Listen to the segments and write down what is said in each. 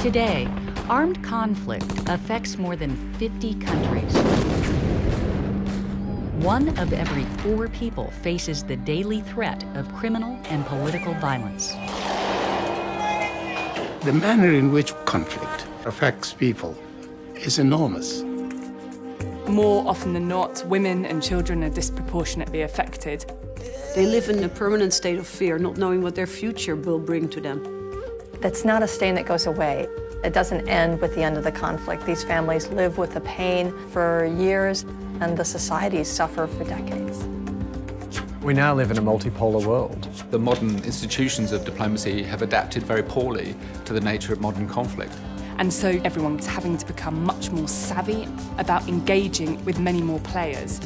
Today, armed conflict affects more than 50 countries. 1 of every 4 people faces the daily threat of criminal and political violence. The manner in which conflict affects people is enormous. More often than not, women and children are disproportionately affected. They live in a permanent state of fear, not knowing what their future will bring to them. That's not a stain that goes away. It doesn't end with the end of the conflict. These families live with the pain for years, and the societies suffer for decades. We now live in a multipolar world. The modern institutions of diplomacy have adapted very poorly to the nature of modern conflict. And so everyone's having to become much more savvy about engaging with many more players.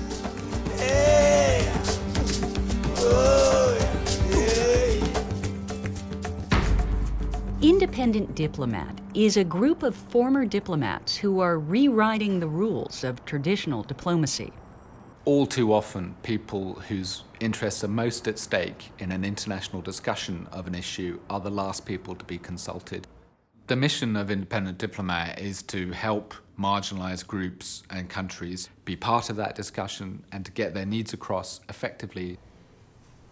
Independent Diplomat is a group of former diplomats who are rewriting the rules of traditional diplomacy. All too often, people whose interests are most at stake in an international discussion of an issue are the last people to be consulted. The mission of Independent Diplomat is to help marginalised groups and countries be part of that discussion and to get their needs across effectively.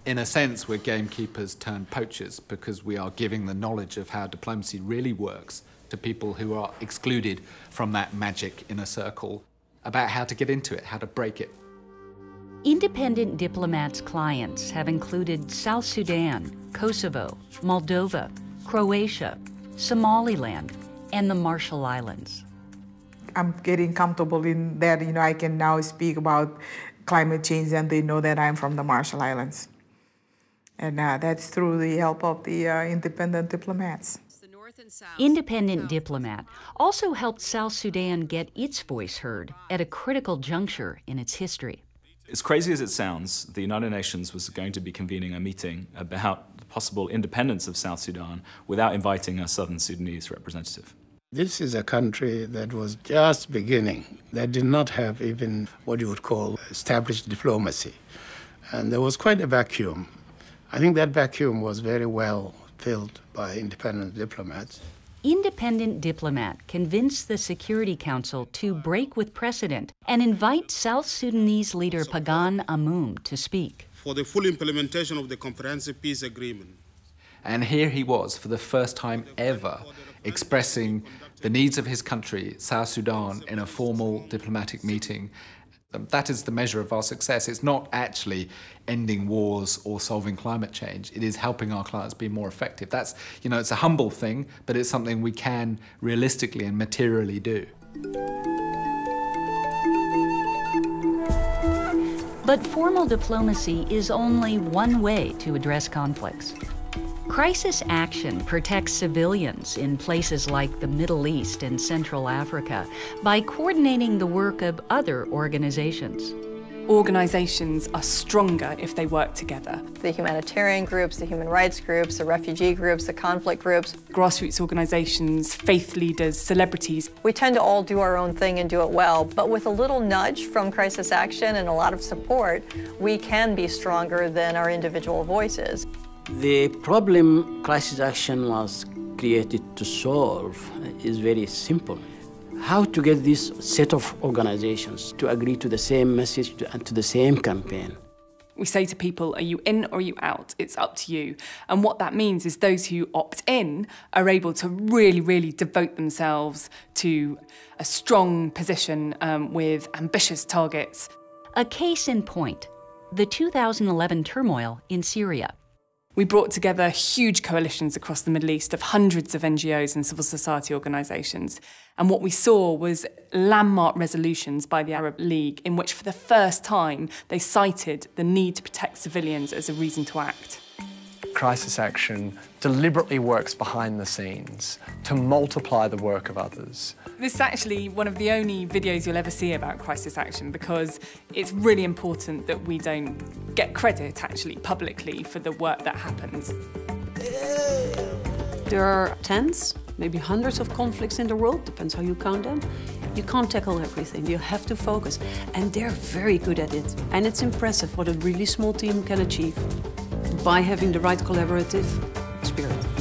In a sense, we're gamekeepers turned poachers because we are giving the knowledge of how diplomacy really works to people who are excluded from that magic inner circle, about how to get into it, how to break it. Independent Diplomat's clients have included South Sudan, Kosovo, Moldova, Croatia, Somaliland, and the Marshall Islands. I'm getting comfortable in that, I can now speak about climate change and they know that I'm from the Marshall Islands. And that's through the help of the independent diplomats. Independent Diplomat also helped South Sudan get its voice heard at a critical juncture in its history. As crazy as it sounds, the United Nations was going to be convening a meeting about the possible independence of South Sudan without inviting a Southern Sudanese representative. This is a country that was just beginning, that did not have even what you would call established diplomacy. And there was quite a vacuum. I think that vacuum was very well filled by independent diplomats. Independent Diplomat convinced the Security Council to break with precedent and invite South Sudanese leader Pagan Amum to speak. For the full implementation of the Comprehensive Peace Agreement. And here he was, for the first time ever, expressing the needs of his country, South Sudan, in a formal diplomatic meeting. That is the measure of our success. It's not actually ending wars or solving climate change. It is helping our clients be more effective. That's, it's a humble thing, but it's something we can realistically and materially do. But formal diplomacy is only one way to address conflicts. Crisis action protects civilians in places like the Middle East and Central Africa by coordinating the work of other organizations. Organizations are stronger if they work together. The humanitarian groups, the human rights groups, the refugee groups, the conflict groups. Grassroots organizations, faith leaders, celebrities. We tend to all do our own thing and do it well, but with a little nudge from crisis action and a lot of support, we can be stronger than our individual voices. The problem crisis action was created to solve is very simple. How to get this set of organizations to agree to the same message and to the same campaign. We say to people, are you in or are you out? It's up to you. And what that means is those who opt in are able to really, really devote themselves to a strong position with ambitious targets. A case in point, the 2011 turmoil in Syria. We brought together huge coalitions across the Middle East of hundreds of NGOs and civil society organisations. And what we saw was landmark resolutions by the Arab League in which for the first time they cited the need to protect civilians as a reason to act. Crisis action deliberately works behind the scenes to multiply the work of others. This is actually one of the only videos you'll ever see about crisis action because it's really important that we don't get credit, actually, publicly for the work that happens. There are tens, maybe hundreds of conflicts in the world, depends how you count them. You can't tackle everything, you have to focus. And they're very good at it. And it's impressive what a really small team can achieve by having the right collaborative spirit.